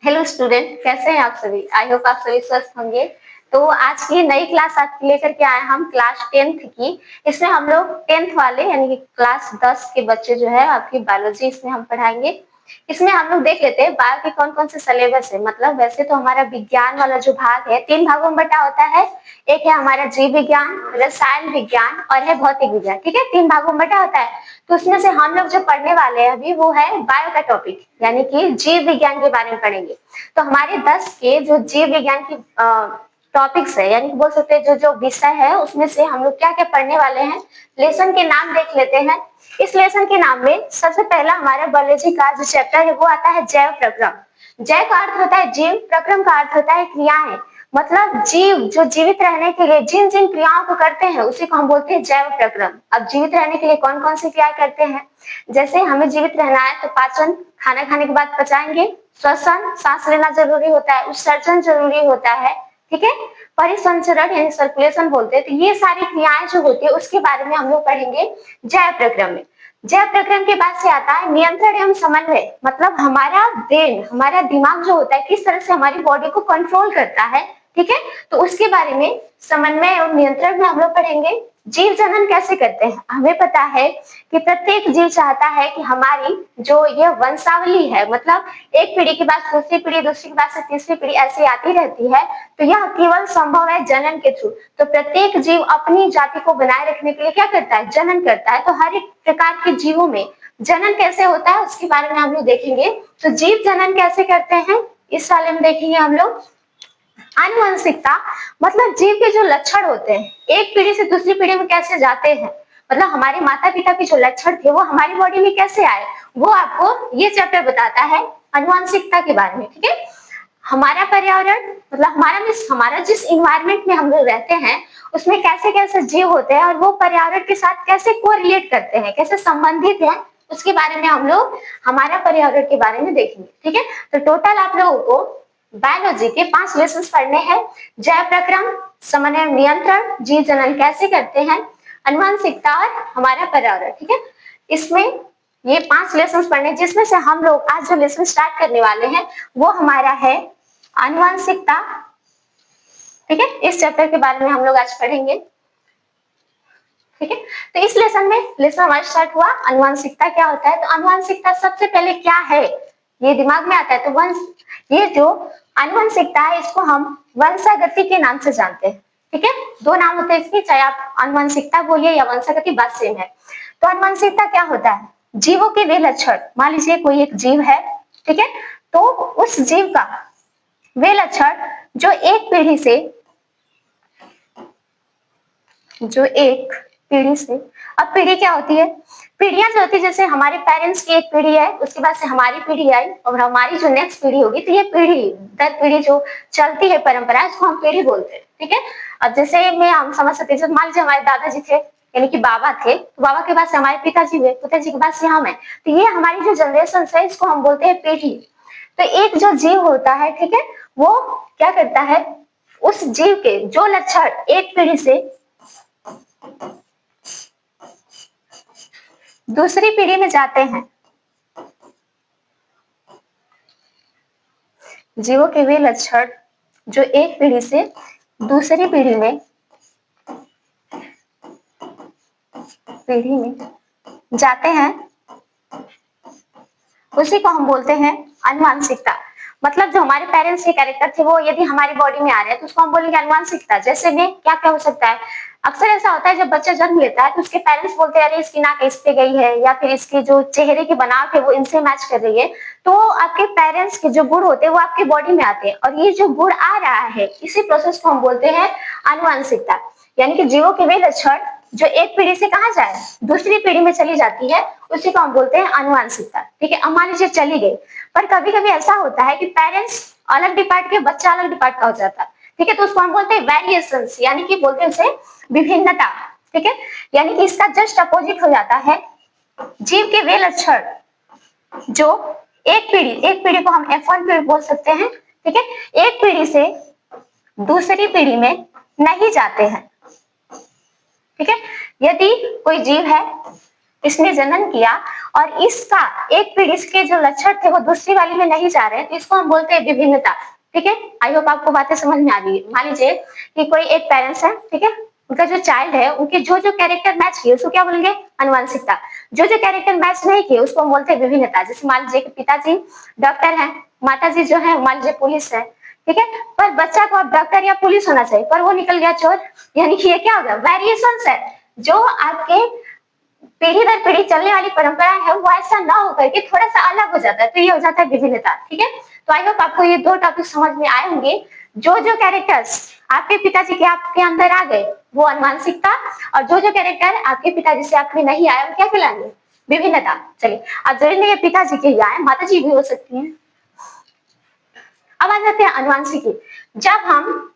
Hello student, कैसे हैं आप सभी। आई होप आप सभी स्वस्थ होंगे। तो आज की नई क्लास आपके लेकर के आए हम क्लास 10th की। इसमें हम लोग 10th वाले यानी कि क्लास 10 के बच्चे जो है आपकी बायोलॉजी इसमें हम पढ़ाएंगे। इसमें हम लोग देख लेते हैं बायो के कौन कौन से सिलेबस है। मतलब वैसे तो हमारा विज्ञान वाला जो भाग है 3 भागों में बटा होता है। एक है हमारा जीव विज्ञान, रसायन विज्ञान और है भौतिक विज्ञान। ठीक है, 3 भागों में बटा होता है। तो उसमें से हम लोग जो पढ़ने वाले हैं अभी वो है बायो का टॉपिक, यानी कि जीव विज्ञान के बारे में पढ़ेंगे। तो हमारे 10 के जो जीव विज्ञान की टॉपिक्स है, यानी कि बोल सकते हैं जो जो विषय है उसमें से हम लोग क्या क्या पढ़ने वाले हैं। लेसन के नाम देख लेते हैं। इस लेसन के नाम में सबसे पहला हमारा बायोलॉजी का जो चैप्टर है वो आता है जैव प्रक्रम। जैव का अर्थ होता है जीव, प्रक्रम का अर्थ होता है क्रियाएं। मतलब जीव जो जीवित रहने के लिए जिन जिन क्रियाओं को करते हैं उसी को हम बोलते हैं जैव प्रक्रम। अब जीवित रहने के लिए कौन कौन सी क्रियाएं करते हैं, जैसे हमें जीवित रहना है तो पाचन, खाना खाने के बाद पचाएंगे। श्वसन, सांस लेना जरूरी होता है। उत्सर्जन जरूरी होता है। ठीक है, परिसंचरण यानी सर्कुलेशन बोलते हैं। तो ये सारी क्रियाएं जो होती है उसके बारे में हम लोग पढ़ेंगे जैव प्रक्रम में। जैव प्रक्रम के बाद से आता है नियंत्रण एवं समन्वय। मतलब हमारा ब्रेन, हमारा दिमाग जो होता है किस तरह से हमारी बॉडी को कंट्रोल करता है। ठीक है, तो उसके बारे में समन्वय और नियंत्रण में हम लोग पढ़ेंगे। जीव जनन कैसे करते हैं, हमें पता है कि प्रत्येक जीव चाहता है कि हमारी जो यह वंशावली है, मतलब एक पीढ़ी के बाद दूसरी पीढ़ी, दूसरी के बाद से तीसरी पीढ़ी ऐसे आती रहती है। तो यह केवल संभव है जनन के थ्रू। तो प्रत्येक जीव अपनी जाति को बनाए रखने के लिए क्या करता है, जनन करता है। तो हर एक प्रकार के जीवों में जनन कैसे होता है उसके बारे में हम लोग देखेंगे। तो जीव जनन कैसे करते हैं इस वाले में देखेंगे हम लोग। आनुवंशिकता मतलब जीव के जो लक्षण होते हैं एक पीढ़ी से दूसरी पीढ़ी में कैसे जाते हैं, मतलब हमारे माता पिता के जो लक्षण थे वो हमारी बॉडी में कैसे आए, वो आपको ये चैप्टर बताता है आनुवंशिकता के बारे में। ठीक है, हमारा पर्यावरण मतलब हमारा जिस इन्वायरमेंट में हम लोग रहते हैं उसमें कैसे कैसे जीव होते हैं और वो पर्यावरण के साथ कैसे कोरिलेट करते हैं, कैसे संबंधित है, उसके बारे में हम लोग हमारा पर्यावरण के बारे में देखेंगे। ठीक है, तो टोटल आप लोगों को बायोलॉजी के 5 लेसन पढ़ने हैं। जैव प्रक्रम, समन्वय, नियंत्रण, जीव जनन कैसे करते हैं, आनुवंशिकता और हमारा पर्यावरण। ठीक है, इसमें ये 5 लेसन पढ़ने, जिसमें से हम लोग आज जो लेसन स्टार्ट करने वाले हैं वो हमारा है आनुवंशिकता। ठीक है, इस चैप्टर के बारे में हम लोग आज पढ़ेंगे। ठीक है, तो इस लेसन में लेसन हमारा स्टार्ट हुआ आनुवंशिकता क्या होता है। तो आनुवंशिकता सबसे पहले क्या है ये दिमाग में आता है। तो वंश, ये जो आनुवंशिकता है इसको हम वंशागति के नाम से जानते हैं। ठीक है, 2 नाम होते हैं इसके, चाहे आप आनुवंशिकता बोलिए या वंशागति, बात सेम है। तो आनुवंशिकता क्या होता है, जीवों के वे लक्षण, मान लीजिए कोई एक जीव है। ठीक है, तो उस जीव का वे लक्षण जो एक पीढ़ी से अब पीढ़ी क्या होती है, पीढ़ियां जो होती है, जैसे हमारे पेरेंट्स की एक पीढ़ी है, उसके बाद से हमारी पीढ़ी आई और हमारी जो नेक्स्ट पीढ़ी होगी, तो ये पीढ़ी दर पीढ़ी जो चलती है परंपरा, उसको हम पीढ़ी बोलते हैं। ठीक है, अब जैसे में हम समझ सकते हैं, मान लीजिए हमारे दादाजी थे यानी कि बाबा थे, तो बाबा के बाद से हमारे पिताजी हुए, पिताजी के बाद से हम है, तो ये हमारी जो जनरेशन है इसको हम बोलते हैं पीढ़ी। तो एक जो जीव होता है, ठीक है, वो क्या करता है, उस जीव के जो लक्षण एक पीढ़ी से दूसरी पीढ़ी में जाते हैं, जीवों के वे लक्षण जो एक पीढ़ी से दूसरी पीढ़ी में जाते हैं उसी को हम बोलते हैं आनुवंशिकता। मतलब जो हमारे पेरेंट्स के कैरेक्टर थे वो यदि हमारी बॉडी में आ रहे हैं तो उसको हम बोलेंगे आनुवंशिकता। जैसे में क्या क्या हो सकता है, अक्सर ऐसा होता है जब बच्चा जन्म लेता है तो उसके पेरेंट्स बोलते हैं अरे इसकी नाक इस पे गई है या फिर इसकी जो चेहरे की बनावट है वो इनसे मैच कर रही है, तो आपके पेरेंट्स के जो गुण होते हैं वो आपकी बॉडी में आते हैं और ये जो गुण आ रहा है इसी प्रोसेस को हम बोलते हैं आनुवंशिकता। यानी कि जीवों के वे लक्षण जो एक पीढ़ी से कहा जाए दूसरी पीढ़ी में चली जाती है उसी को हम बोलते हैं आनुवंशिकता। ठीक है, अब मान लीजिए चली गई, पर कभी कभी ऐसा होता है कि पेरेंट्स अलग डिपार्ट के, बच्चा अलग डिपार्ट का हो जाता है। ठीक है, तो उसको हम बोलते हैं वेरिएशंस, यानी कि बोलते हैं उसे विभिन्नता। ठीक है, यानी कि इसका जस्ट अपोजिट हो जाता है जीव के वे लक्षण जो एक पीढ़ी को हम F1 पीढ़ी बोल सकते हैं। ठीक है, एक पीढ़ी से दूसरी पीढ़ी में नहीं जाते हैं। ठीक है, यदि कोई जीव है, इसने जनन किया और इसका एक पीढ़ी के जो लक्षण थे वो दूसरी वाली में नहीं जा रहे हैं, तो इसको हम बोलते हैं विभिन्नता। ठीक है, आई होप आपको बातें समझ में आ रही है। मान लीजिए कि कोई एक पेरेंट्स है, ठीक है, उनका जो चाइल्ड है उनके जो जो कैरेक्टर मैच किए उसको क्या बोलेंगे, अनुवांशिकता। जो जो कैरेक्टर मैच नहीं किए उसको हम बोलते हैं विभिन्नता। जैसे मान लीजिए कि पिताजी डॉक्टर है, माता जी जो है मान लीजिए पुलिस है, ठीक है, पर बच्चा को अब डॉक्टर या पुलिस होना चाहिए, पर वो निकल गया चोर, यानी कि ये क्या होगा, वेरिएशंस है। जो आपके पीढ़ी दर पीढ़ी चलने वाली परंपरा है वो ऐसा ना होकर के थोड़ा सा अलग हो जाता है, तो ये हो जाता है विभिन्नता। ठीक है, तो आई होप आपको ये दो टॉपिक समझ में आए होंगे। जो जो कैरेक्टर्स आपके पिताजी के आपके अंदर आ गए वो अनुवांशिकता, और जो जो कैरेक्टर आपके पिताजी से आपके नहीं आए वो क्या कहलाएंगे, विभिन्नता। चलिए, अब जरूरी नहीं है पिताजी के ही आए, माता जी भी हो सकती है। अब आ जाते हैं अनुवांशिकी। जब हम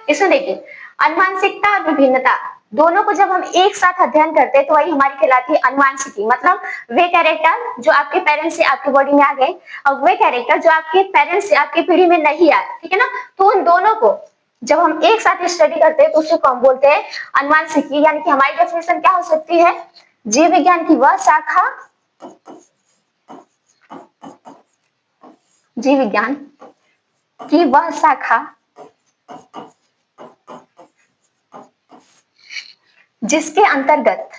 इसमें देखिए, अनुवांशिकता और विभिन्नता दोनों को जब हम एक साथ अध्ययन करते हैं तो वही हमारी कहलाती है अनुवांशिकी। मतलब वे कैरेक्टर जो आपके पेरेंट्स से आपकी बॉडी में आ गए और वे कैरेक्टर जो आपके पेरेंट्स से आपकी पीढ़ी में नहीं आए, ठीक है ना, तो उन दोनों को जब हम एक साथ स्टडी करते हैं तो उसे हम बोलते हैं अनुवांशिकी। यानी कि हमारी डेफिनेशन क्या हो सकती है, जीव विज्ञान की वह शाखा, जीव विज्ञान की वह शाखा जिसके अंतर्गत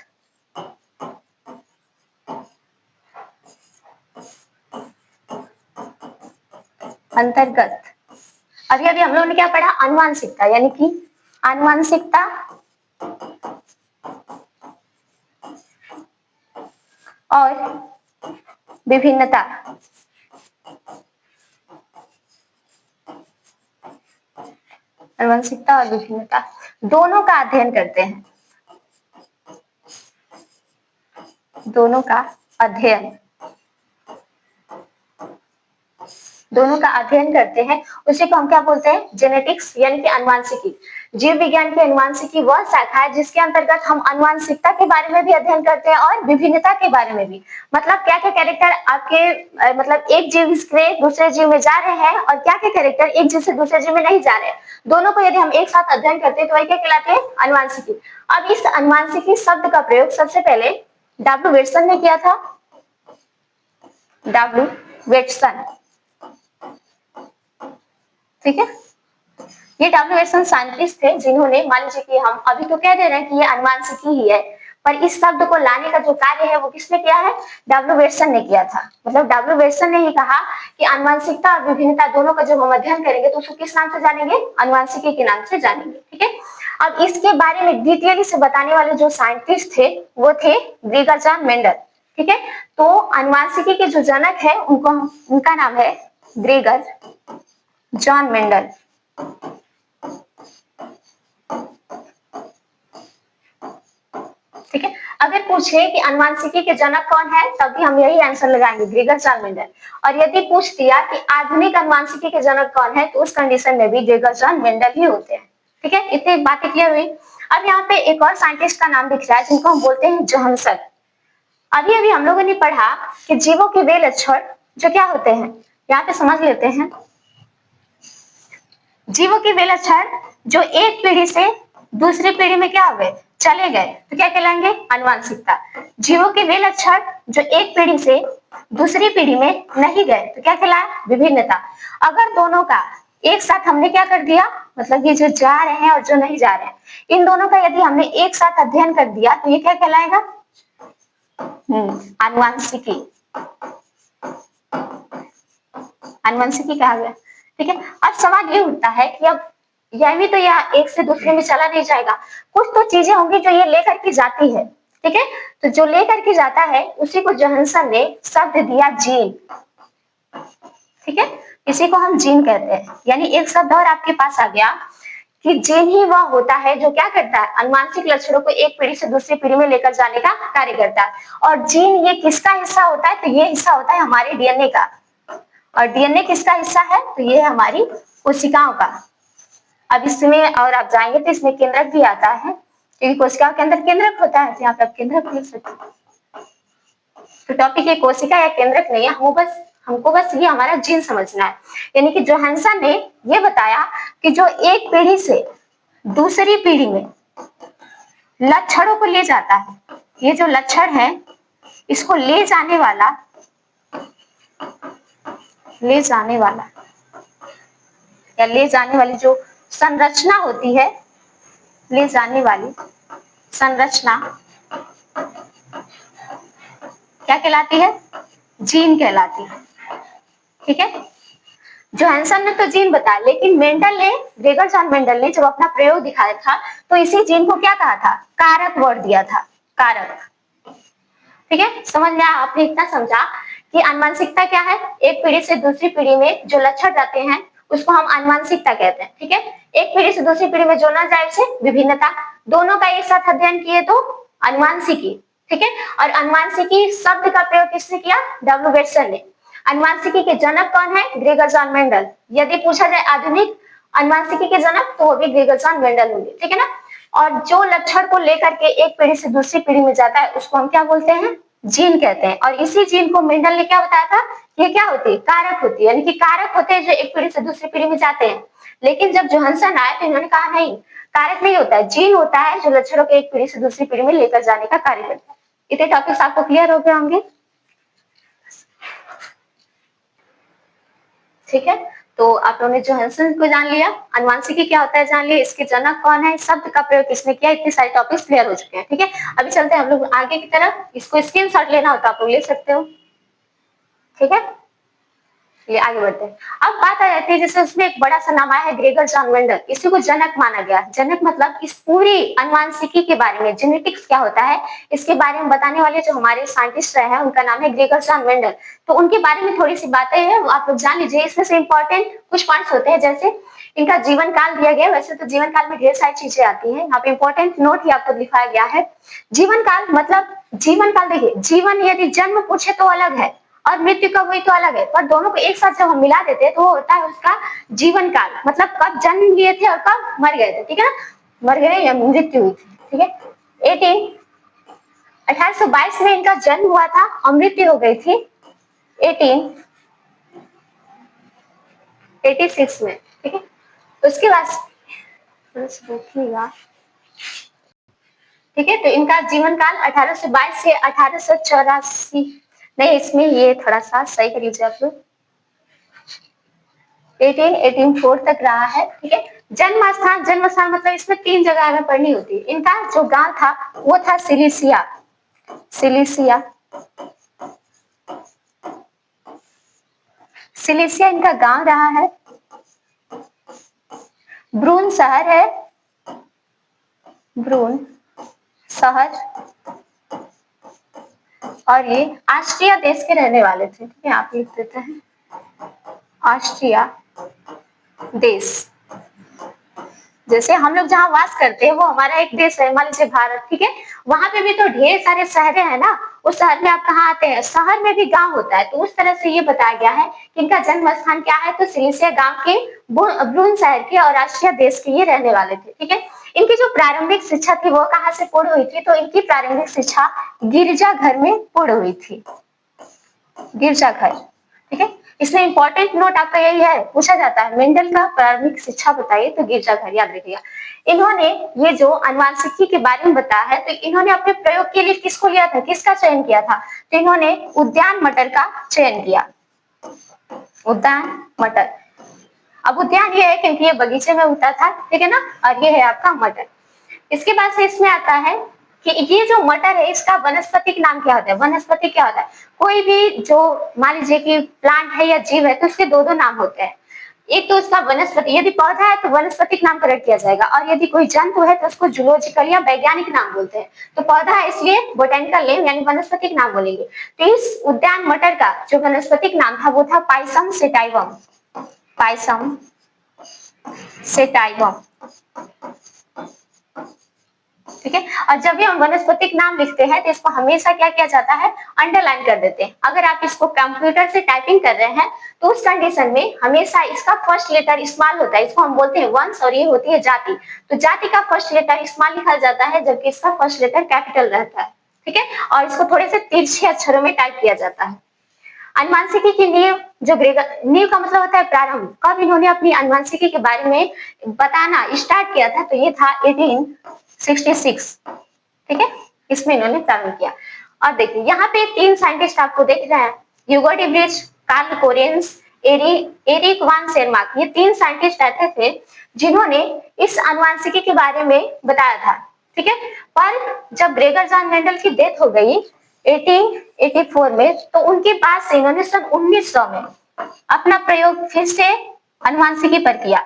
अभी अभी हम लोगों ने क्या पढ़ा, अनुवांशिकता, यानी कि अनुवांशिकता और विभिन्नता। अनुवांशिकता और विभिन्नता दोनों का अध्ययन करते हैं, दोनों का अध्ययन करते हैं, उसी को हम क्या बोलते हैं, जेनेटिक्स, यानी कि अनुवांशिकी। जीव विज्ञान की अनुवांशिकी वह शाखा है जिसके अंतर्गत हम अनुवांशिकता के बारे में भी अध्ययन करते हैं और विभिन्नता के बारे में भी। मतलब क्या क्या कैरेक्टर आपके मतलब एक जीव से दूसरे जीव में जा रहे हैं और क्या क्या कैरेक्टर एक जीव से दूसरे जीव में नहीं जा रहे हैं, दोनों को यदि हम एक साथ अध्ययन करते हैं तो वही क्या कहलाते हैं, अनुवांशिकी। अब इस अनुवांशिकी शब्द का प्रयोग सबसे पहले डब्ल्यू वेटसन ने किया था। डब्ल्यू वेटसन, ठीक है, ये डब्ल्यू वेटसन साइंटिस्ट थे जिन्होंने, मान लीजिए कि हम अभी तो कह दे रहे हैं कि ये अनुवांशिकी ही है, पर इस शब्द को लाने का जो कार्य है वो किसने किया है, डब्ल्यू वेटसन ने किया था। मतलब डब्ल्यू वेटसन ने ही कहा कि अनुवांशिकता और विभिन्नता दोनों का जब हम अध्ययन करेंगे तो उसको किस नाम से जानेंगे, अनुवांशिकी के नाम से जानेंगे। ठीक है, अब इसके बारे में डिटेल से बताने वाले जो साइंटिस्ट थे वो थे ग्रेगर जॉन मेंडल। ठीक है, तो अनुवांशिकी के जो जनक है उनका नाम है ग्रेगर जॉन मेंडल। ठीक है, अगर पूछे कि अनुवांशिकी के जनक कौन है तब भी हम यही आंसर लगाएंगे, ग्रेगर जॉन मेंडल। और यदि पूछ दिया कि आधुनिक अनुवांशिकी के जनक कौन है तो उस कंडीशन में भी ग्रेगर जॉन मेंडल ही होते हैं। ठीक है, इतनी बातें क्लियर हुई। अब यहाँ पे एक और साइंटिस्ट का नाम दिख रहा है जिनको हम बोलते हैं जोहानसन। अभी अभी हम लोगों ने पढ़ा कि जीवों के वे लक्षण जो क्या होते हैं, यहाँ पे समझ लेते हैं। जीवों के वे लक्षण जो एक पीढ़ी से दूसरी पीढ़ी में क्या हो गए, चले गए, तो क्या कहलाएंगे, अनुवांशिकता। जीवों के वे लक्षण जो एक पीढ़ी से दूसरी पीढ़ी में नहीं गए तो क्या कहलाए, विभिन्नता। अगर दोनों का एक साथ हमने क्या कर दिया, मतलब ये जो जा रहे हैं और जो नहीं जा रहे हैं, इन दोनों का यदि हमने एक साथ अध्ययन कर दिया तो ये क्या कहलाएगा, अनुवांशिकी। अनुवांशिकी कहा गया। ठीक है, अब सवाल ये उठता है कि अब यह भी तो यह एक से दूसरे में चला नहीं जाएगा, कुछ तो चीजें होंगी जो ये लेकर के जाती है। ठीक है, तो जो लेकर के जाता है उसी को जोहानसन ने शब्द दिया जीन। ठीक है, इसी को हम जीन कहते हैं। यानी एक शब्द और आपके पास आ गया कि जीन ही वह होता है जो क्या करता है, अनुवांशिक लक्षणों को एक पीढ़ी से दूसरी पीढ़ी में लेकर जाने का कार्य करता है। और जीन ये किसका हिस्सा होता है, तो ये हिस्सा होता है हमारे डीएनए का। और डीएनए किसका हिस्सा है, तो ये हमारी कोशिकाओं का। अब इसमें और आप जाएंगे तो इसमें केंद्रक भी आता है, क्योंकि कोशिकाओं के अंदर केंद्रक होता है, तो यहाँ पे आप केंद्रक लिख सकते हैं। तो टॉपिक ये कोशिका या केंद्रक नहीं है, हमको बस ये हमारा जीन समझना है। यानी कि जोहानसन ने ये बताया कि जो एक पीढ़ी से दूसरी पीढ़ी में लक्षणों को ले जाता है, ये जो लक्षण है इसको ले जाने वाला या ले जाने वाली जो संरचना होती है, ले जाने वाली संरचना क्या कहलाती है? जीन कहलाती है। ठीक है, जोहानसन ने तो जीन बताया, लेकिन मेंडल ने, ग्रेगर जॉन मेंडल ने जब अपना प्रयोग दिखाया था तो इसी जीन को क्या कहा था? कारक वर्ड दिया था, कारक। ठीक है, समझ में आया? आपने इतना समझा कि आनुवंशिकता क्या है? एक पीढ़ी से दूसरी पीढ़ी में जो लक्षण जाते हैं उसको हम आनुवंशिकता कहते हैं। ठीक है, एक पीढ़ी से दूसरी पीढ़ी में जो ना जाए उसे विभिन्नता। दोनों का एक साथ अध्ययन किए तो आनुवंशिकी। ठीक है, और आनुवंशिकी शब्द का प्रयोग किसने किया? डब्ल्यू बेटसन ने। आनुवंशिकी के जनक कौन है? Gregor John Mendel. यदि पूछा जाए आधुनिक आनुवंशिकी के जनक तो वो भी ग्रेगर जॉन मेंडल होंगे। ठीक है ना, और जो लक्षण को लेकर के एक पीढ़ी से दूसरी पीढ़ी में जाता है उसको हम क्या बोलते हैं? जीन कहते हैं। और इसी जीन को मेंडल ने क्या बताया था? ये क्या होती है? कारक होती है, यानी कि कारक होते हैं जो एक पीढ़ी से दूसरी पीढ़ी में जाते हैं। लेकिन जब जोहानसन आए तो इन्होंने कहा नहीं, कारक नहीं होता है, जीन होता है जो लक्षणों को एक पीढ़ी से दूसरी पीढ़ी में लेकर जाने का कार्य करता है। इतने टॉपिक्स आपको क्लियर हो गए होंगे। ठीक है, तो आप लोगों ने जोहानसन को जान लिया, आनुवंशिकी क्या होता है जान लिया, इसके जनक कौन है, शब्द का प्रयोग किसने किया, इतने सारे टॉपिक्स क्लियर हो चुके हैं। ठीक है, अभी चलते हैं हम लोग आगे की तरफ। इसको स्क्रीनशॉट लेना हो तो आप लोग ले सकते हो। ठीक है, ये आगे बढ़ते हैं। अब बात आ जाती है, जैसे उसमें एक बड़ा सा नाम आया है ग्रेगर जॉन मेंडल, इसी को जनक माना गया। जनक मतलब इस पूरी आनुवंशिकी के बारे में, जेनेटिक्स क्या होता है इसके बारे में बताने वाले जो हमारे साइंटिस्ट रहे हैं उनका नाम है ग्रेगर जॉन मेंडल। तो उनके बारे में थोड़ी सी बातें हैं, वो आप लोग जान लीजिए। इसमें से इंपॉर्टेंट कुछ पॉइंट्स होते हैं, जैसे इनका जीवन काल दिया गया। वैसे तो जीवन काल में ढेर सारी चीजें आती हैं, यहाँ पे इंपॉर्टेंट नोट ही आपको लिखाया गया है। जीवन काल मतलब, जीवन काल देखिए, जीवन यदि जन्म पूछे तो अलग है और मृत्यु कब हुई तो अलग है, पर दोनों को एक साथ जब हम मिला देते हैं तो वो होता है उसका जीवन काल, मतलब कब जन्म लिए थे और कब मर गए थे। ठीक है ना, मर गए या मृत्यु हुई थी। ठीक है, 1822 में इनका जन्म हुआ था और मृत्यु हो गई थी 1886 में। ठीक है, उसके बाद देखिएगा। ठीक है, तो इनका जीवन काल 1822 से 1884, नहीं इसमें ये थोड़ा सा सही कर लीजिए आप लोग, 1884 तक रहा है। ठीक है, जन्म स्थान, जन्म स्थान मतलब इसमें 3 जगह हमें पढ़नी होती है। इनका जो गांव था वो था सिलिसिया, सिलिसिया, सिलिसिया इनका गांव रहा है। ब्रून शहर है, ब्रून शहर, और ये ऑस्ट्रिया देश के रहने वाले थे। ठीक है, आप लिख देते हैं ऑस्ट्रिया देश। जैसे हम लोग जहाँ वास करते हैं वो हमारा एक देश है, मान लीजिए भारत। ठीक है, वहां पे भी तो ढेर सारे शहरें हैं ना, उस शहर में आप कहाँ आते हैं? शहर में भी गांव होता है। तो उस तरह से ये बताया गया है कि इनका जन्म स्थान क्या है, तो सिलिसिया गांव के ब्रून शहर के और ऑस्ट्रिया देश के ये रहने वाले थे। ठीक है, इनकी जो प्रारंभिक शिक्षा थी वो कहाँ से पूर्ण हुई थी, तो इनकी प्रारंभिक शिक्षा गिरजाघर में पूर्ण हुई थी, गिरजाघर। ठीक है, इसमें इंपॉर्टेंट नोट आपका यही है, पूछा जाता है मेंडल का प्रारंभिक शिक्षा बताइए तो गिरजाघर, याद रखिएगा। इन्होंने ये जो आनुवंशिकी के बारे में बताया है, तो इन्होंने अपने प्रयोग के लिए किसको लिया था, किसका चयन किया था, तो इन्होंने उद्यान मटर का चयन किया, उद्यान मटर। अब उद्यान ये है क्योंकि ये बगीचे में उगता था। ठीक है ना, और ये है आपका मटर। इसके बाद से इसमें आता है कि ये जो मटर है इसका वनस्पतिक नाम क्या होता है। वनस्पति क्या होता है, कोई भी जो मान लीजिए कि प्लांट है या जीव है तो उसके दो दो नाम होते हैं। एक तो उसका वनस्पति, यदि पौधा है तो वनस्पतिक नामकरण किया जाएगा, और यदि कोई जंतु है तो उसको जूलॉजिकल या वैज्ञानिक नाम बोलते हैं। तो पौधा है इसलिए बोटेनिकल नेम यानी वनस्पतिक नाम बोलेंगे। तो इस उद्यान मटर का जो वनस्पतिक नाम था वो था पाइसम सेटाइवम, पाइसम सेटाइवम। ठीक है, और जब भी हम वनस्पतिक नाम लिखते हैं तो इसको हमेशा क्या किया जाता है, अंडरलाइन कर देते हैं। अगर आप इसको कंप्यूटर से टाइपिंग कर रहे हैं तो उस कंडीशन में हमेशा इसका फर्स्ट लेटर इस्तेमाल होता है, इसको हम बोलते हैं वंश और ये होती है जाति। तो जाति का फर्स्ट लेटर इस्तेमाल लिखा जाता है जबकि इसका फर्स्ट लेटर कैपिटल रहता है। ठीक है, और इसको थोड़े से तिरछे अक्षरों में टाइप किया जाता है। आनुवंशिकी की नींव, जो ग्रेगर, नींव का मतलब होता है प्रारंभ, कब इन्होंने अपनी आनुवंशिकी के बारे में बताना स्टार्ट किया था, तो ये था 1866। ठीक है, इसमें इन्होंने प्रारंभ किया। और देखिए यहाँ पे 3 साइंटिस्ट आपको देख रहे हैं, ह्यूगो डीब्रिज, कार्ल कोरेंस, एरिक वान सेरमार्क, ये 3 साइंटिस्ट ऐसे थे जिन्होंने इस आनुवंशिकी के बारे में बताया था, ठीक है। पर जब ग्रेगर जॉन मेंडल की डेथ हो गई 1884 में, तो उनके बाद से इन्होंने सन 1900 में अपना प्रयोग फिर से आनुवंशिकी पर किया।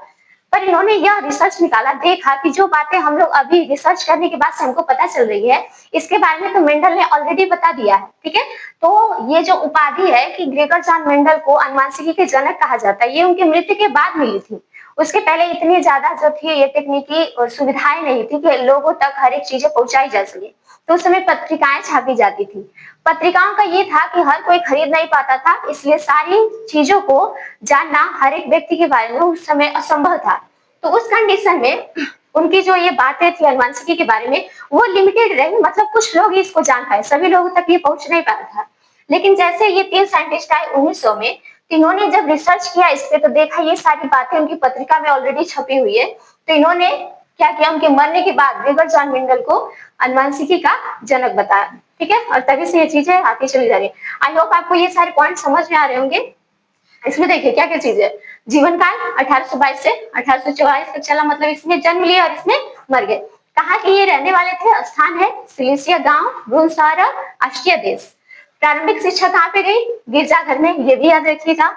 पर इन्होंने यह रिसर्च निकाला, देखा कि जो बातें हम लोग अभी रिसर्च करने के बाद से हमको पता चल रही है, इसके बारे में तो मेंडल ने ऑलरेडी बता दिया है, ठीक है। तो ये जो उपाधि है कि ग्रेगर जॉन मेंडल को आनुवंशिकी के जनक कहा जाता है, ये उनकी मृत्यु के बाद मिली थी। उसके पहले इतनी ज्यादा जो थी ये तकनीकी और सुविधाएं नहीं थी कि लोगों तक हर एक चीजें पहुंचाई जा सके। तो उस समय पत्रिकाएं छापी जाती थी। पत्रिकाओं का ये था कि हर कोई खरीद नहीं पाता था, इसलिए सारी चीजों को जानना हर एक व्यक्ति के बारे में उस समय असंभव था। तो उस कंडीशन में उनकी जो ये बातें थी आनुवंशिकी के बारे में वो लिमिटेड रही, मतलब कुछ लोग इसको जान पाए, सभी लोगों तक ये पहुंच नहीं पाया था। लेकिन जैसे ये 3 साइंटिस्ट आए 1900 में, इन्होंने जब रिसर्च किया इस पे, तो देखा ये सारी बातें उनकी पत्रिका में ऑलरेडी छपी हुई है। तो इन्होंने क्या किया, उनके मरने के बाद ग्रेगर जॉन मेंडल को आनुवंशिकी का जनक बताया, ठीक है। और तभी से ये चीजें आती चली जा रही है। आई होप आपको ये सारे पॉइंट समझ में आ रहे होंगे। इसमें देखिए क्या क्या चीज है, जीवन काल 1822 से 1844 तक चला, मतलब इसमें जन्म लिया और इसमें मर गए। कहाँ के ये रहने वाले थे, स्थान है सिलेसिया गांव, ब्रूनसार, ऑस्ट्रिया देश। प्रारंभिक शिक्षा कहाँ पे गई, गिरजाघर में। ये भी याद रखिएगा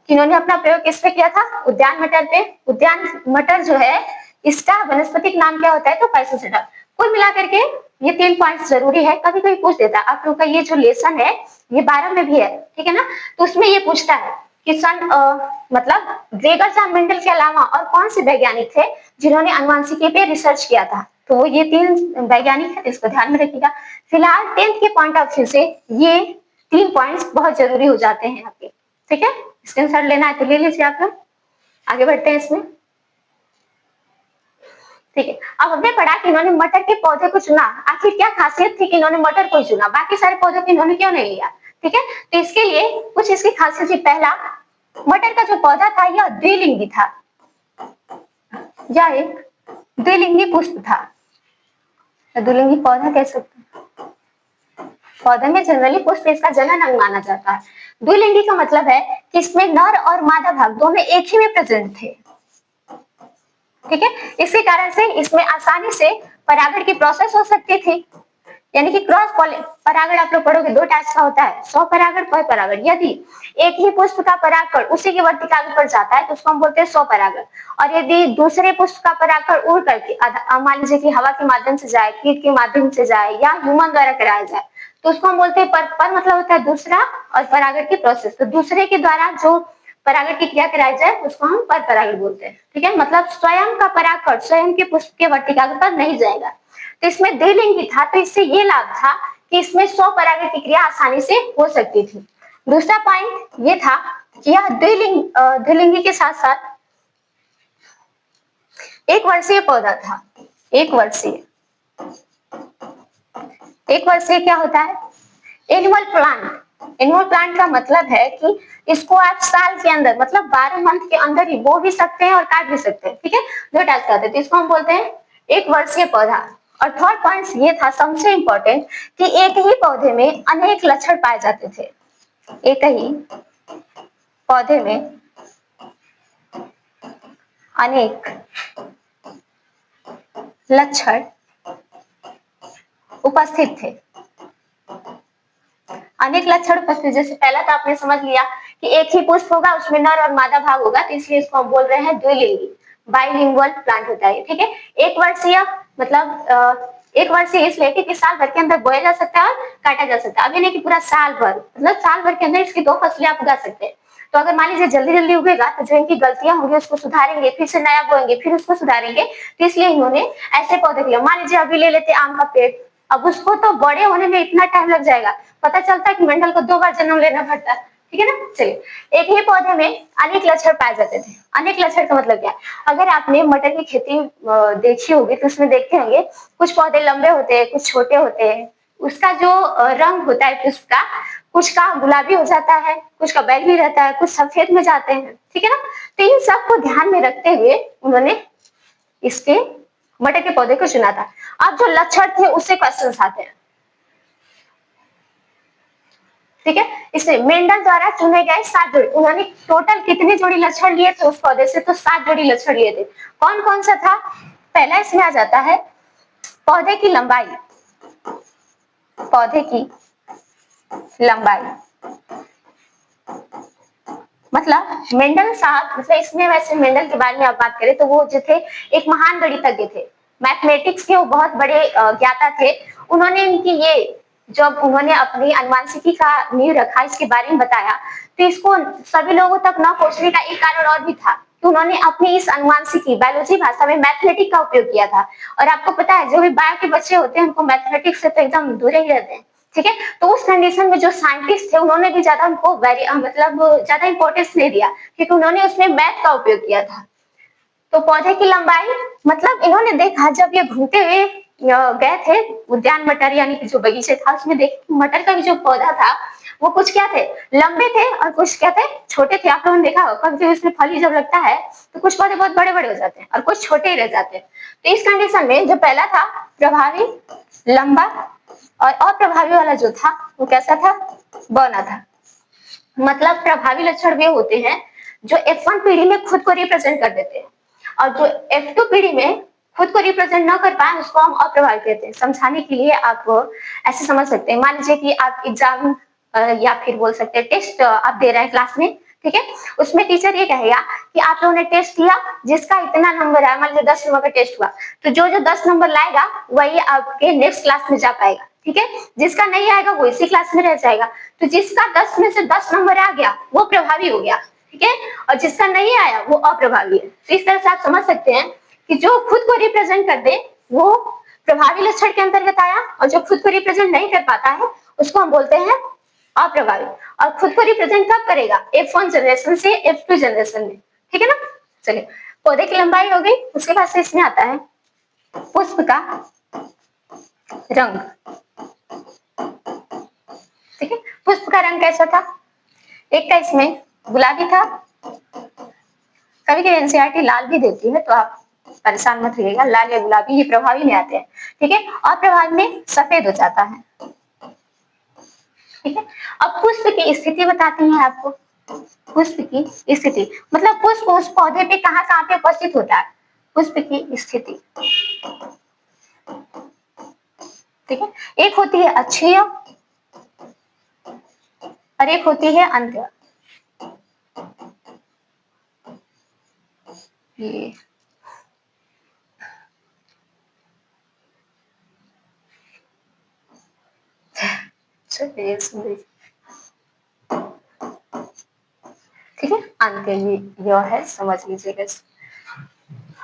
कि इन्होंने अपना प्रयोग किस पे किया था, उद्यान मटर पे। उद्यान मटर जो है इसका वनस्पतिक नाम क्या होता है, तो पाइसोसेडा। कुल मिलाकर के ये 3 पॉइंट जरूरी है, कभी कभी पूछ देता है। आप लोग का ये जो लेसन है ये 12 में भी है, ठीक है ना। तो उसमें ये पूछता है कि मतलब ग्रेगर जॉन मेंडल के अलावा और कौन से वैज्ञानिक थे जिन्होंने आनुवंशिकी पे रिसर्च किया था। तो वो ये 3 वैज्ञानिक है, इसको ध्यान में रखिएगा। फिलहाल 10th के पॉइंट ऑफ व्यू से ये 3 पॉइंट्स बहुत जरूरी हो जाते हैं आपके, ठीक है। स्क्रीनशॉट लेना है तो ले लीजिए आप लोग। आगे बढ़ते हैं इसमें, ठीक है। अब हमने पढ़ा कि इन्होंने मटर के पौधे को चुना। आखिर क्या खासियत थी कि इन्होंने मटर को ही चुना, बाकी सारे पौधों को इन्होंने क्यों नहीं लिया, ठीक है। तो इसके लिए कुछ इसकी खासियत थी। पहला, मटर का जो पौधा था यह द्विलिंगी था, यह एक द्विलिंगी पुष्प था। द्विलिंगी पौधा कह सकते हैं, पौधे में जनरली पुष्प इसका जनन अंग माना जाता है। द्विलिंगी का मतलब है कि इसमें नर और मादा भाग दोनों एक ही में प्रेजेंट थे, ठीक है। इसी कारण से इसमें आसानी से परागण की प्रोसेस हो सकती थी, यानी कि क्रॉस परागण आप लोग पढ़ोगे 2 टाइप्स का होता है, स्वपरागण, परपरागण। यदि एक ही पुष्प का परागकण उसी के वर्तिकाग्र पर जाता है तो उसको हम बोलते हैं स्वपरागण। और यदि दूसरे पुष्प का परागकण उड़ करके मान लीजिए कि हवा के माध्यम से जाए, कीट के माध्यम से जाए या ह्यूमन द्वारा कराया जाए, तो उसको हम बोलते हैं पर मतलब होता है दूसरा, और परागण की प्रोसेस, तो दूसरे के द्वारा जो परागण की क्रिया कराई जाए उसको हम पर परागण बोलते हैं, ठीक है। मतलब स्वयं का परागकण स्वयं के पुष्प के वर्तिकाग्र पर नहीं जाएगा। तो इसमें द्विलिंगी था, तो इससे ये लाभ था कि इसमें स्वपरागण की क्रिया आसानी से हो सकती थी। दूसरा पॉइंट ये था कि यह द्विलिंगी के साथ साथ एक वर्षीय पौधा था। एक वर्षीय क्या होता है, एनुअल प्लांट। एनुअल प्लांट का मतलब है कि इसको आप साल के अंदर, मतलब 12 मंथ के अंदर ही बो भी सकते हैं और काट भी सकते हैं, ठीक है। 2 टाइप का होता है, तो इसको हम बोलते हैं एक वर्षीय पौधा। और थर्ड पॉइंट ये था सबसे इंपॉर्टेंट कि एक ही पौधे में अनेक लक्षण पाए जाते थे। एक ही पौधे में अनेक लक्षण उपस्थित थे। अनेक लक्षण उपस्थित, जैसे पहला तो आपने समझ लिया कि एक ही पुष्प होगा, उसमें नर और मादा भाग होगा, तो इसलिए इसको हम बोल रहे हैं द्विलिंगी, बाइलिंगुअल प्लांट होता है, ठीक है। एक वर्षीय मतलब एक वर्षीय इसलिए कि साल भर के अंदर बोया जा सकता है और काटा जा सकता है। अब ये नहीं कि पूरा साल भर, मतलब साल भर के अंदर इसकी 2 फसलें आप उगा सकते हैं। तो अगर मान लीजिए जल्दी जल्दी उगेगा तो जो इनकी गलतियां होंगी उसको सुधारेंगे, फिर से नया बोएंगे, फिर उसको सुधारेंगे, तो इसलिए इन्होंने ऐसे पौधे लिया। मान लीजिए अभी ले लेते आम का पेड़, अब उसको तो बड़े होने में इतना टाइम लग जाएगा, पता चलता है कि मेंढल को 2 बार जन्म लेना पड़ता है, ठीक है ना। चलिए, एक ही पौधे में अनेक लक्षण पाए जाते थे। अनेक लक्षण का मतलब क्या है, अगर आपने मटर की खेती देखी होगी तो उसमें देखते होंगे कुछ पौधे लंबे होते हैं, कुछ छोटे होते हैं, उसका जो रंग होता है पुष्प का, कुछ का गुलाबी हो जाता है, कुछ का बैगनी रहता है, कुछ सफेद में जाते हैं, ठीक है ना। तो इन सबको ध्यान में रखते हुए उन्होंने इसके मटर के पौधे को चुना था। अब जो लक्षण थे उससे क्वेश्चंस आते हैं। ठीक है। इसमें मेंडल द्वारा चुने गए 7 जोड़ी, उन्होंने टोटल कितने जोड़ी लक्षण लिए थे उस पौधे से, तो 7 जोड़ी लक्षण लिए थे। कौन कौन सा था? पहला इसमें आ जाता है पौधे की लंबाई, पौधे की लंबाई, मतलब मेंडल साहब, मतलब इसमें वैसे मेंडल के बारे में आप बात करें तो वो जो थे एक महान गणितज्ञ थे, मैथमेटिक्स के वो बहुत बड़े ज्ञाता थे। उन्होंने इनकी ये, जब उन्होंने अपनी अनुवांशिकी का नींव रखा, इसके बारे में बताया, तो इसको सभी लोगों तक न पहुंचने का एक कारण और भी था कि उन्होंने अपनी इस अनुवांशिकी बायोलॉजी भाषा में मैथमेटिक्स का उपयोग किया था। और आपको पता है जो भी बायो के बच्चे होते हैं उनको मैथमेटिक्स से तो एकदम दूर ही रहते हैं, ठीक है। तो उस कंडीशन में जो साइंटिस्ट थे उन्होंने भी ज्यादा उनको मतलब ज्यादा इंपॉर्टेंस नहीं दिया, क्योंकि उन्होंने उसमें मैथ का उपयोग किया था। तो पौधे की लंबाई, मतलब इन्होंने देखा जब ये घूमते हुए गए थे उद्यान मटर, यानी कि जो बगीचे था उसमें देख मटर का भी जो पौधा था वो कुछ क्या थे, लंबे थे, और कुछ क्या थे, छोटे थे। आप लोगों ने देखा होगा कभी उसमें फली जब लगता है तो कुछ पौधे बहुत बड़े बड़े हो जाते हैं और कुछ छोटे ही रह जाते हैं। तो इस कंडीशन में जो पहला था प्रभावी, लंबा, और अप्रभावी वाला जो था वो कैसा था, बौना था। मतलब प्रभावी लक्षण वे होते हैं जो F1 पीढ़ी में खुद को रिप्रेजेंट कर देते हैं, और जो F2 पीढ़ी में खुद को रिप्रेजेंट न कर पाए उसको हम अप्रभावी कहते हैं। समझाने के लिए आप ऐसे समझ सकते हैं, मान लीजिए कि आप एग्जाम या फिर बोल सकते हैं टेस्ट आप दे रहे हैं क्लास में, ठीक है। उसमें टीचर ये कहेगा कि आप लोगों ने टेस्ट किया, जिसका इतना नंबर आया, मान लीजिए 10 नंबर का टेस्ट हुआ, तो जो जो 10 नंबर लाएगा वही आपके नेक्स्ट क्लास में जा पाएगा, ठीक है। जिसका नहीं आएगा वो इसी क्लास में रह जाएगा। तो जिसका 10 में से 10 नंबर आ गया वो प्रभावी हो गया, ठीक है, और जिसका नहीं आया वो अप्रभावी है। तो इस तरह से आप समझ सकते हैं कि जो खुद को रिप्रेजेंट कर दे वो प्रभावी लक्षण के अंतर्गत आया, और जो खुद को रिप्रेजेंट नहीं कर पाता है उसको हम बोलते हैं अप्रभावी। और खुद को रिप्रेजेंट कब करेगा, F1 जनरेशन से F2 जनरेशन में, ठीक है ना। चलिए, पौधे की लंबाई हो गई, उसके बाद से इसमें आता है पुष्प का रंग, ठीक है। पुष्प का रंग कैसा था, एक का इसमें गुलाबी था, कभी कभी एनसीईआरटी लाल भी देती है तो आप परेशान मत रहिएगा, लाल या गुलाबी ये प्रभावी में आते हैं, ठीक है। और प्रभावी में सफेद हो जाता है, ठीक है। अब पुष्प की स्थिति बताती हैं आपको, पुष्प की स्थिति मतलब पुष्प उस पौधे पे कहाँ कहाँ पे उपस्थित होता है, पुष्प की स्थिति, ठीक है। एक होती है अक्षीय और एक होती है अंत्य। ये ठीक है, अंत्य ये है, समझ लीजिएगा।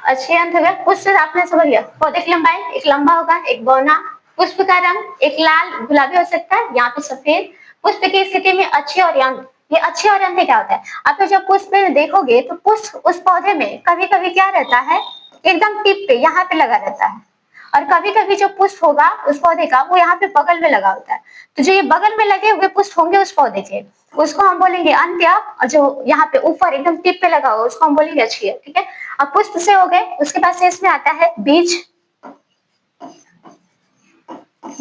अच्छे अंत हो गया। पुष्प आपने समझ लिया, पौधे की लंबाई एक लंबा होगा एक बौना, पुष्प का रंग एक लाल गुलाबी हो सकता है, यहाँ पे सफेद। पुष्प की स्थिति में अच्छे और अंत, ये अच्छे और अंत क्या होता है, आप जब पुष्प में देखोगे तो पुष्प उस पौधे में कभी कभी क्या रहता है, एकदम टिप पे यहाँ पे लगा रहता है, और कभी कभी जो पुष्प होगा उस पौधे का वो यहाँ पे बगल में लगा होता है। तो जो ये बगल में लगे हुए पुष्प होंगे उस पौधे के, उसको हम बोलेंगे अंत्य, और जो यहाँ पे ऊपर एकदम टिप पे लगा हुआ उसको हम बोलेंगे अक्षीय, ठीक है। अब पुष्प से हो गए, उसके बाद से इसमें आता है बीज,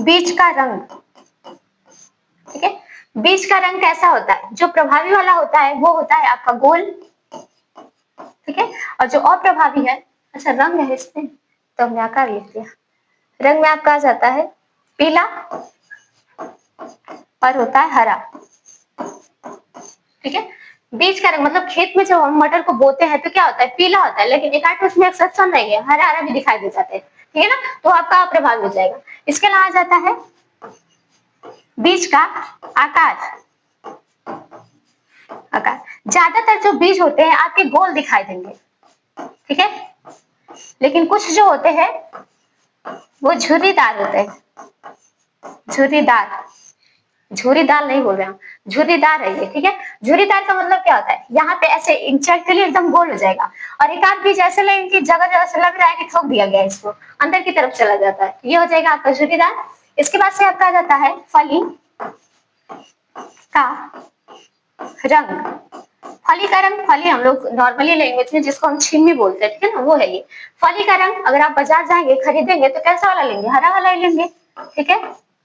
बीज का रंग, ठीक है। बीज का रंग कैसा होता है, जो प्रभावी वाला होता है वो होता है आपका गोल, ठीक है, और जो अप्रभावी है, अच्छा रंग है इसमें तो हमने आकार लिख दिया, रंग में आपका आ जाता है पीला और होता है हरा, ठीक है। बीज का रंग मतलब खेत में जब हम मटर को बोते हैं तो क्या होता है, पीला होता है, लेकिन एक आध उसमें एक्सेप्शन नहीं है, हरा हरा भी दिखाई दे जाते हैं, ठीक है ना। तो आपका अप्रभावी हो जाएगा। इसके अलावा आ जाता है बीज का आकार, आकार ज्यादातर जो बीज होते हैं आपके गोल दिखाई देंगे, ठीक है, लेकिन कुछ जो होते हैं वो झुर्रीदार होते हैं, झुर्रीदार, झुर्रीदार नहीं बोल रहे हैं, झुर्रीदार है ये, ठीक है। झुर्रीदार का मतलब क्या होता है, यहाँ पे ऐसे इंचेक्ट के लिए एकदम गोल हो जाएगा, और एक आध बीज ऐसे लगे कि जगह जगह से लग रहा है कि ठोक दिया गया है, इसको अंदर की तरफ चला जाता है, ये हो जाएगा आपका झुर्रीदार। इसके बाद से आपका आ जाता है फली का रंग, फली का रंग, फली हम लोग नॉर्मली लैंग्वेज में जिसको हम छिमी बोलते हैं, ठीक है ना, वो है ये फली का रंग। अगर आप बाजार जाएंगे खरीदेंगे तो कैसा वाला लेंगे, हरा वाला ही लेंगे, ठीक है,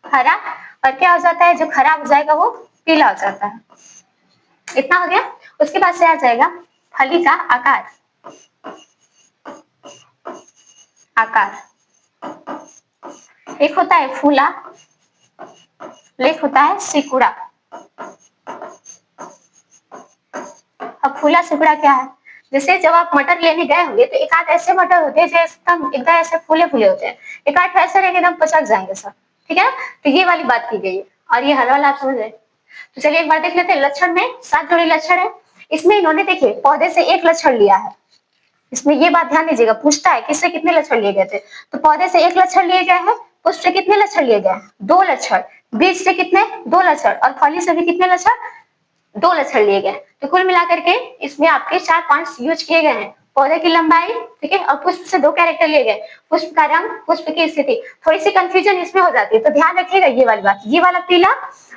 हरा। और क्या हो जाता है जो खराब हो जाएगा वो पीला हो जाता है। इतना हो गया। उसके बाद से आ जाएगा फली का आकार। एक होता है फूला, एक होता है सिकुड़ा। अब फूला सिकुड़ा क्या है? जैसे जब आप मटर लेने गए होंगे तो एक आध ऐसे मटर होते हैं जो एकदम ऐसे फूले फूले होते हैं, एक आध ऐसे रहेंगे एकदम पचक जाएंगे सब, ठीक है। तो ये वाली बात की गई है और ये हर वाला आप समझ रहे। तो चलिए एक बार देख लेते हैं। लक्षण में 7 जोड़ी लक्षण है। इसमें इन्होंने देखिए पौधे से एक लक्षण लिया है। इसमें ये बात ध्यान दीजिएगा, पूछता है किससे कितने लक्षण लिए गए थे। तो पौधे से एक लक्षण लिए गए हैं, पुष्प से कितने लक्षण लिए गए? 2 लक्षण। बीज से कितने? 2 लक्षण। और फली से भी कितने लक्षण? 2 लक्षण लिए गए। तो कुल मिलाकर के इसमें आपके 4 पॉइंट्स यूज किए गए हैं। पौधे की लंबाई, ठीक है, और पुष्प से 2 कैरेक्टर लिए गए। पुष्प का रंग, पुष्प की स्थिति। थोड़ी सी कंफ्यूजन इसमें हो जाती है, तो ध्यान रखिएगा ये वाली बात, ये वाला पीला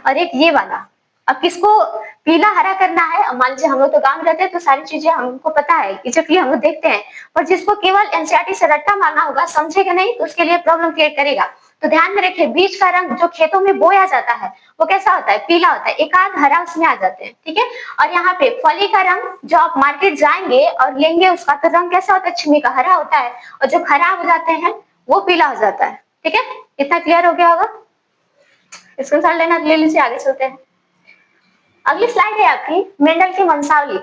और एक ये वाला। अब किसको पीला हरा करना है? मान लीजिए हम लोग तो गांव में रहते हैं तो सारी चीजें हमको पता है, इसलिए हम लोग देखते हैं। पर जिसको केवल एनसीईआरटी से रट्टा मारना होगा, समझेगा नहीं, तो उसके लिए प्रॉब्लम क्रिएट करेगा। तो ध्यान में रखिए, बीज का रंग जो खेतों में बोया जाता है वो कैसा होता है? पीला होता है। एक आध हरा उसमें आ जाते हैं, ठीक है। और यहाँ पे फली का रंग, जो आप मार्केट जाएंगे और लेंगे उसका तो रंग कैसा होता है? छिमी का हरा होता है। और जो खराब हो जाते हैं वो पीला हो जाता है, ठीक है। इतना क्लियर हो गया होगा? स्क्रीनशॉट लेना ले लीजिए, आगे चलते हैं। अगली स्लाइड है आपकी मेंडल की वंशावली।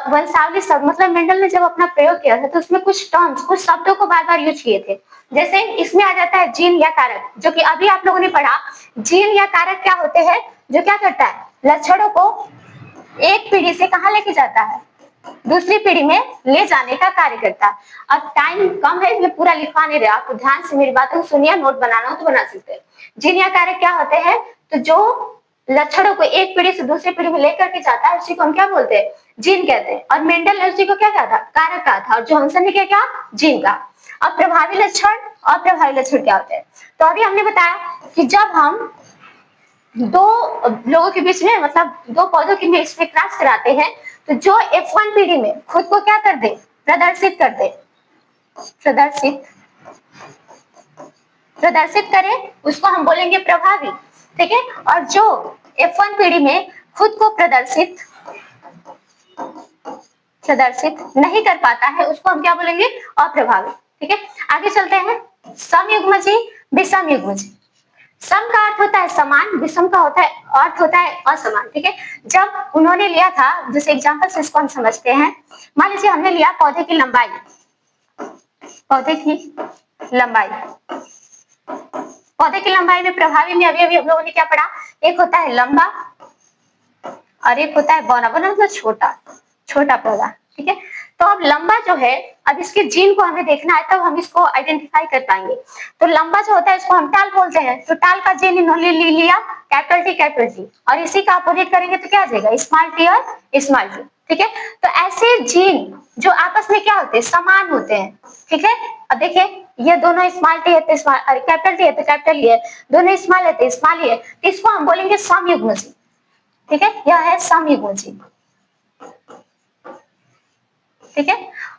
वंशावली शब्द मतलब मेंडल ने जब अपना प्रयोग किया था तो उसमें कुछ टर्म्स, कुछ शब्दों को बार बार यूज किए थे। जैसे इसमें आ जाता है जीन या कारक, जो कि अभी आप लोगों ने पढ़ा। जीन या कारक क्या होते हैं? जो क्या करता है? लक्षणों को एक पीढ़ी से कहाँ लेके जाता है? दूसरी पीढ़ी में ले जाने का कार्य करता है। अब टाइम कम है इसलिए पूरा लिखवा नहीं रहे, आप ध्यान से मेरी बातों को सुनिए, नोट बनाना हो तो बना सकते हैं। जीन या कारक क्या होते हैं? तो जो लक्षणों को एक पीढ़ी से दूसरी पीढ़ी में लेकर के जाता है उसी को हम क्या बोलते हैं? जीन कहते हैं। और मेंडल ने उसी को क्या कहा था? कारक कहा था। और जो हंसन ने क्या? जीन का। अब प्रभावी लक्षण और प्रभावी लक्षण क्या होते हैं? तो अभी हमने बताया कि जब हम दो लोगों के बीच में, मतलब दो पौधों के बीच में क्रॉस कराते हैं, तो जो F1 पीढ़ी में खुद को क्या कर दे? प्रदर्शित कर दे। प्रदर्शित करे उसको हम बोलेंगे प्रभावी, ठीक है। और जो F1 पीढ़ी में खुद को प्रदर्शित नहीं कर पाता है उसको हम क्या बोलेंगे? अप्रभावी, ठीक है। आगे चलते हैं। समयुग्मजी, विषमयुग्मजी। सम का अर्थ होता है समान, विषम का अर्थ होता है असमान, ठीक है। जब उन्होंने लिया था, जैसे एग्जांपल से इसको हम समझते हैं। मान लीजिए हमने लिया पौधे की लंबाई, पौधे की लंबाई में प्रभावी में अभी हम लोगों ने क्या पढ़ा? एक होता है लंबा और एक होता है बौना। बौना मतलब छोटा पौधा, ठीक है। तो अब लंबा जो है, अब इसके जीन को हमें देखना है तब हम इसको आइडेंटिफाई कर पाएंगे। तो लंबा जो होता है इसको हम टाल बोलते हैं। तो टाल का जीन इन्होंने लिया कैपिटल टी, और इसी का अपोजिट करेंगे तो क्या आ जाएगा? स्मॉल टी और स्मॉल टी, ठीक है। तो ऐसे जीन जो आपस में क्या होते हैं? समान होते हैं, ठीक है। अब देखिए ये दोनों स्मॉल टी है तो स्मॉल, कैपिटल टी है तो कैपिटल ही है, दोनों स्मॉल है तो स्मॉल ही है, तो इसको हम बोलेंगे समयुग्मजी, ठीक है। यह है समयुग्मजी, ठीक है।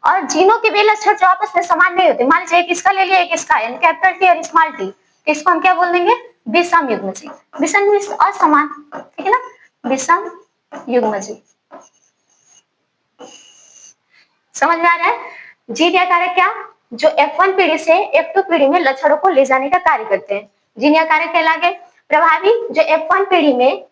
और जीनों के वे लक्षण जो आपस में समान नहीं होते, मान लीजिए एक इसका ले लिया एक इसका, यानी कैपिटल टी और स्मॉल टी, तो इसको हम क्या बोल देंगे? विषमयुग्मजी। विषम असमान, ठीक है ना, विषमयुग्मजी। समझ में आ रहा है? जीन या कारक क्या? जो F1 पीढ़ी से F2 पीढ़ी में लक्षणों को ले जाने का कार्य करते हैं, जीन या कारक कहलाएंगे। प्रभावी, जो F1 पीढ़ी में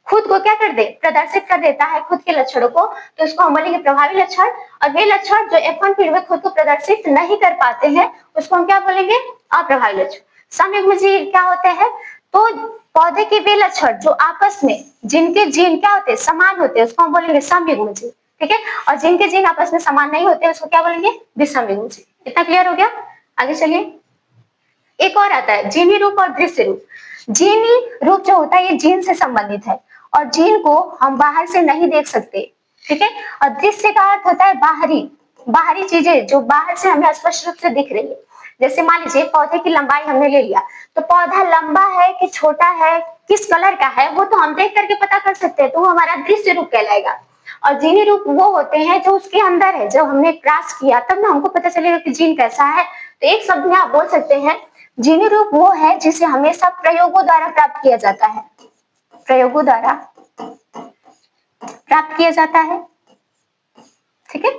खुद को क्या कर दे? प्रदर्शित कर देता है खुद के लक्षणों को, तो उसको हम बोलेंगे प्रभावी लक्षण। और वे लक्षण जो F1 पीढ़ी में खुद को प्रदर्शित नहीं कर पाते हैं उसको हम क्या बोलेंगे? अप्रभावी लक्षण। समयुग्मजी क्या होते हैं? तो पौधे के वे लक्षण जो आपस में, जिनके जीन क्या होते हैं? समान होते हैं, उसको हम बोलेंगे समयुग्मजी, ठीक है। और जिनके जीन आपस में समान नहीं होते उसको क्या बोलेंगे? विषमयुग्मजी। इतना क्लियर हो गया? आगे चलिए। एक और आता है जीनी रूप और दृश्य रूप। जीनी रूप जो होता है ये जीन से संबंधित है और जीन को हम बाहर से नहीं देख सकते, ठीक है। और दृश्य का अर्थ होता है बाहरी चीजें जो बाहर से हमें स्पष्ट रूप से दिख रही है। जैसे मान लीजिए पौधे की लंबाई हमने ले लिया, तो पौधा लंबा है कि छोटा है, किस कलर का है, वो तो हम देख करके पता कर सकते हैं, तो वो हमारा दृश्य रूप कहलाएगा। और जीनी रूप वो होते हैं जो उसके अंदर है, जब हमने क्रॉस किया तब ना हमको पता चलेगा कि जीन कैसा है। तो एक शब्द में आप बोल सकते हैं जीनी रूप वो है जिसे हमेशा प्रयोगों द्वारा प्राप्त किया जाता है, प्रयोगों द्वारा प्राप्त किया जाता है। ठीक है,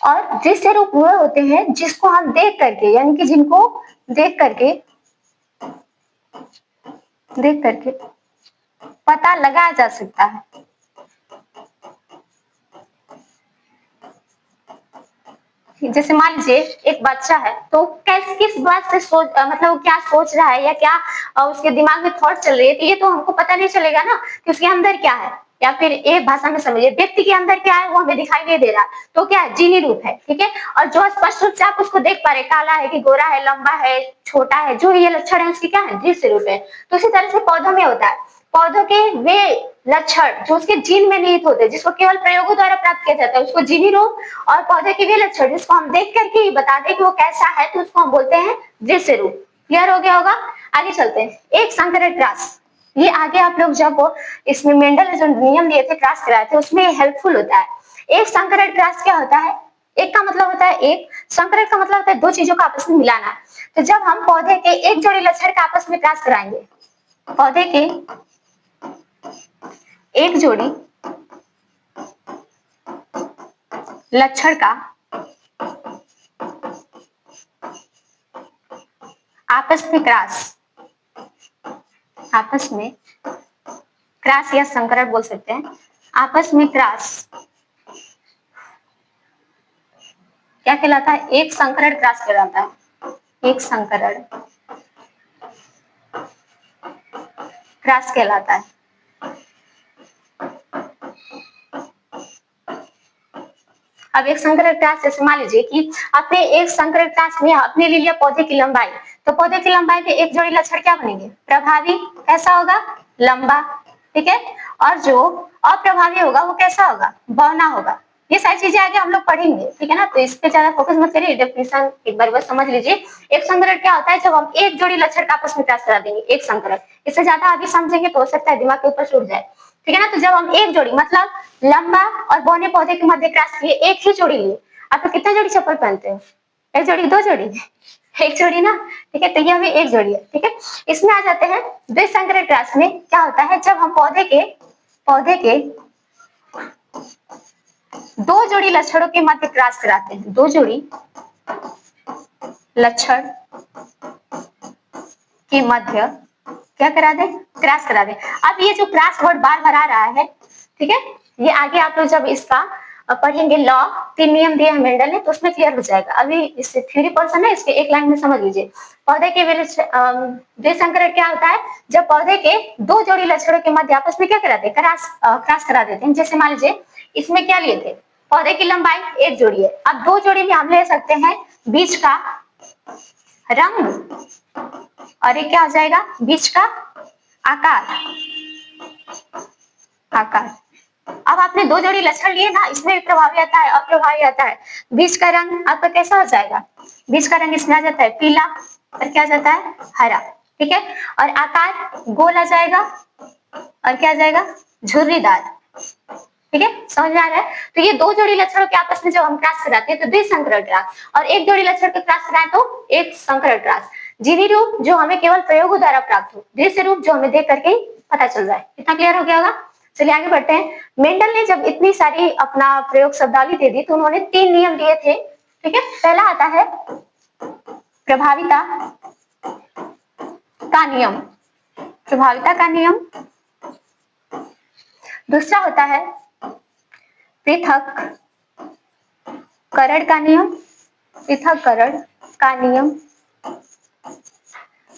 और दृश्य रूप वो होते हैं जिसको हम देख करके, यानी कि जिनको देख करके पता लगाया जा सकता है। जैसे मान लीजिए एक बच्चा है, तो कैस किस बात से मतलब वो क्या सोच रहा है या क्या उसके दिमाग में थॉट चल रही है, तो ये तो हमको पता नहीं चलेगा ना कि उसके अंदर क्या है। या फिर एक भाषा में समझिए, व्यक्ति के अंदर क्या है वो हमें दिखाई नहीं दे रहा, तो क्या है, जीनी रूप है। ठीक है, और जो स्पष्ट रूप से आप उसको देख पा रहे, काला है कि गोरा है, लंबा है, छोटा है, जो ये लक्षण है उसकी क्या है, दृश्य रूप है। तो इसी तरह से पौधों में होता है, पौधों के वे लक्षण जो उसके जीन में निहित होते हैं, जिसको केवल प्रयोगों द्वारा प्राप्त किया जाता है, उसको जीनी रूप। और पौधे के वे लक्षण जिसको हम देख करके ही बता दें कि वो कैसा है, तो उसको हम बोलते हैं दृश्य रूप। क्लियर हो गया होगा। आगे चलते हैं, एक संकरण क्रास। ये आगे आप लोग जब इसमें मेंडल ने जो नियम दिए थे, क्रास कराए थे, उसमें हेल्पफुल होता है। एक संकरण क्रास क्या होता है, एक का मतलब होता है एक, संकरण का मतलब होता है दो चीजों को आपस में मिलाना। तो जब हम पौधे के एक जोड़ी लक्षण का आपस में क्रास कराएंगे, पौधे के एक जोड़ी लक्षण का आपस में क्रास या संकरण बोल सकते हैं, आपस में क्रास क्या कहलाता है, एक संकरण क्रास कहलाता है। एक संकरण क्रास कहलाता है। अब एक संकरण क्रास, जैसे मान लीजिए कि आपने एक संकरण क्रास में आपने ले लिया पौधे की लंबाई, तो पौधे की लंबाई पे एक जोड़ी लक्षण क्या बनेंगे, प्रभावी। कैसा होगा, लंबा। ठीक है, और जो अप्रभावी होगा वो कैसा होगा, बौना होगा। ये सारी चीजें आगे हम लोग पढ़ेंगे, ठीक है ना, तो इस पे ज्यादा फोकस मत करिए, डेफिनेशन एक बार बस समझ लीजिए। एक संकरण क्या होता है, जब हम एक जोड़ी लक्षण का आपस में क्रॉस करा देंगे, एक संकरण। इससे ज्यादा आगे समझेंगे तो हो सकता है दिमाग के ऊपर छूट जाए। ठीक है ना, तो जब हम एक जोड़ी मतलब लंबा और बौने पौधे के मध्य क्रॉस किए, एक ही जोड़ी लिए। आप तो कितने जोड़ी चप्पल पहनते हो, एक जोड़ी, दो जोड़ी, एक जोड़ी ना। ठीक है, तो यह भी एक जोड़ी है। ठीक है, इसमें आ जाते हैं द्विसंकरण क्रास में क्या होता है, जब हम पौधे के दो जोड़ी लक्षणों के मध्य क्रॉस कराते हैं, दो जोड़ी लक्षण के मध्य क्या करा दे, क्रॉस करा दे। अब ये जो क्रॉस वर्ड बार बार आ रहा है, ठीक है, ये आगे आप लोग जब इसका पढ़ेंगे, लॉ 3 नियम दिए हैं मेंडल ने, तो उसमें क्लियर हो जाएगा। अभी इससे थ्योरी पोर्शन है, इसके एक लाइन में समझ लीजिए। पौधे के द्विसंकरण क्या होता है, जब पौधे के दो जोड़ी लक्षणों के मध्य आपस में क्या कराते हैं, क्रॉस करा देते हैं। जैसे मान लीजिए इसमें क्या लिए थे, पौधे की लंबाई एक जोड़ी है, अब दो जोड़ी में हम ले सकते हैं बीच का रंग, और ये क्या हो जाएगा, बीच का आकार। अब आपने दो जोड़ी लक्षण लिए ना, इसमें भी प्रभावी आता है, अप्रभावी आता है। बीच का रंग आपका कैसा हो जाएगा, बीच का रंग इसमें आ जाता है पीला, और क्या आ जाता है, हरा। ठीक है, और आकार गोल आ जाएगा, और क्या आ जाएगा, झुर्रीदार। ठीक है, समझ में आ रहा है। तो ये दो जोड़ी लक्षणों के आपस में जब हम क्रॉस कराते हैं तो द्विसंकरण क्रास, और एक जोड़ी लक्षण के क्रॉस कराएं तो एक संकरण क्रास। जीवी रूप जो हमें केवल प्रयोगों द्वारा प्राप्त हो, दृश्य रूप जो हमें देख करके पता चल जाए। इतना क्लियर हो गया होगा। चलिए आगे बढ़ते हैं। मेंडल ने जब इतनी सारी अपना प्रयोग शब्दावली दे दी, तो उन्होंने 3 नियम दिए थे। ठीक है, पहला आता है प्रभाविता का नियम, प्रभाविता का नियम। दूसरा होता है पृथक करण का नियम, पृथक्करण का नियम।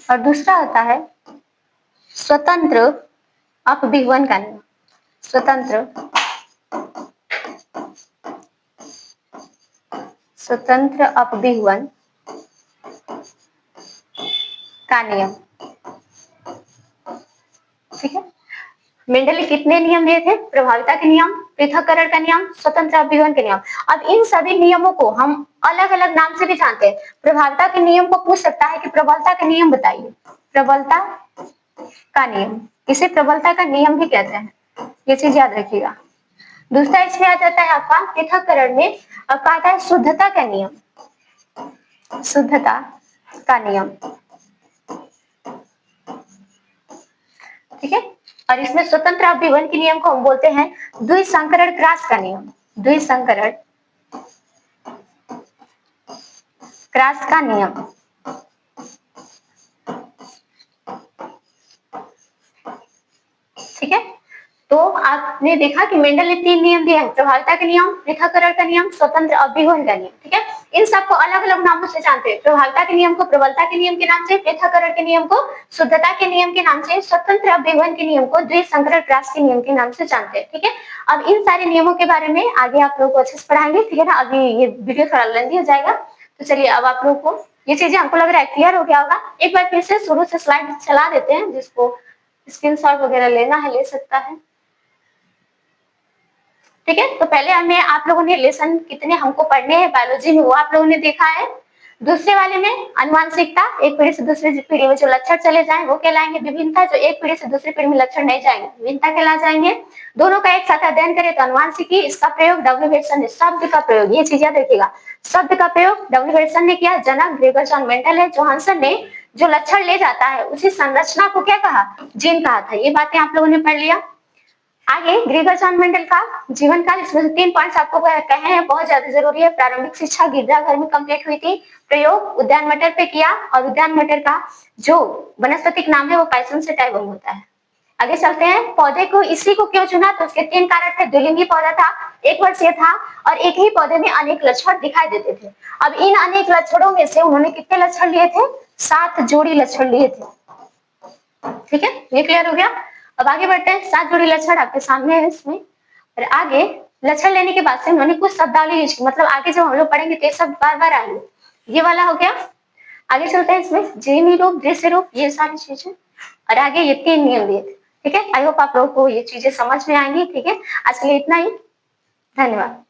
और दूसरा होता है स्वतंत्र अपविहवन का नियम, स्वतंत्र अपविहवन का नियम। ठीक है, मेंडल ने कितने नियम दिए थे, प्रभाविता के नियम, पृथक्करण का नियम, स्वतंत्र अपविहवन के नियम। अब इन सभी नियमों को हम अलग अलग नाम से भी जानते हैं। प्रभाविता के नियम को पूछ सकता है कि प्रबलता के नियम बताइए, प्रबलता का नियम, इसे प्रबलता का नियम भी कहते हैं, ये चीज याद रखिएगा। दूसरा इसमें आ जाता है आपका पृथक्करण में, अब आता है शुद्धता का नियम, शुद्धता का नियम। ठीक है, और इसमें स्वतंत्र अभिवन के नियम को हम बोलते हैं द्विसंकरण क्रॉस का नियम। द्विसंकरण क्रॉस का नियम। ठीक है, तो आपने देखा कि मेंडल ने 3 नियम दिए हैं, प्रभाविता का नियम, पृथक्करण का नियम, स्वतंत्र अभिवन का नियम। ठीक है, इन सबको अलग अलग नामों से जानते हैं। प्रभाविता के नियम को प्रबलता के नियम के नाम से, पृथक्करण के नियम को शुद्धता के नियम के नाम से, स्वतंत्र अभिवन के नियम को द्विसंकरण क्रॉस के नियम के नाम से जानते हैं। ठीक है, अब इन सारे नियमों के बारे में आगे आप लोगों को अच्छे से पढ़ाएंगे। ठीक है ना, अभी ये वीडियो थोड़ा लेंथी हो जाएगा, तो चलिए अब आप लोगों को ये चीजें हमको लग रहा है क्लियर हो गया होगा। एक बार फिर से शुरू से स्लाइड चला देते हैं, जिसको स्क्रीनशॉट वगैरह लेना है ले सकता है। ठीक है, तो पहले हमें आप लोगों ने लेसन कितने हमको पढ़ने हैं बायोलॉजी में वो आप लोगों ने देखा है। दूसरे वाले में अनुवांशिकता, एक पीढ़ी से दूसरी पीढ़ी में जो लक्षण चले जाएं वो कहलाएंगे विभिन्नता, जो एक पीढ़ी से दूसरी पीढ़ी में लक्षण नहीं जाएंगे विभिन्नता कहला जाएंगे। दोनों का एक साथ अध्ययन करें तो अनुवांशिकी, इसका प्रयोग डब्ल्यू विल्सन ने, शब्द का प्रयोग, ये चीज याद रखिएगा, शब्द का प्रयोग डब्ल्यू विल्सन ने किया। जनक ग्रेगर जॉन मेंडल है, जोहानसन ने जो लक्षण ले जाता है उसी संरचना को क्या कहा, जीन कहा था। ये बातें आप लोगों ने पढ़ लिया। आगे ग्रेगर जॉन मेंडल का जीवन काल, इसमें से 3 पॉइंट्स आपको कहे हैं, बहुत ज्यादा जरूरी है। प्रारंभिक शिक्षा गिरजाघर में कंप्लीट हुई थी, प्रयोग उद्यान मटर पे किया, और उद्यान मटर का जो वनस्पतिक नाम है वो पाइसन से टाइबम होता है। आगे चलते हैं, पौधे को इसी को क्यों चुना, तो उसके 3 कारण थे। द्विलिंगी पौधा था, एक वर्षीय था, और एक ही पौधे में अनेक लक्षण दिखाई देते थे। अब इन अनेक लक्षणों में से उन्होंने कितने लक्षण लिए थे, 7 जोड़ी लक्षण लिए थे। ठीक है, ये क्लियर हो गया। अब आगे बढ़ते हैं, 7 जोड़ी लक्षण आपके सामने है इसमें, और आगे लक्षण लेने के बाद से उन्होंने कुछ शब्दावली यूज की, मतलब आगे जब हम लोग पढ़ेंगे तो ये सब बार बार आएंगे। ये वाला हो गया। आगे चलते हैं, इसमें जीवी रूप, दृश्य रूप, ये सारी चीजें, और आगे ये 3 नियम दिए थे। ठीक है, आई होप आप लोगों को ये चीजें समझ में आएंगी। ठीक है, आज के लिए इतना ही, धन्यवाद।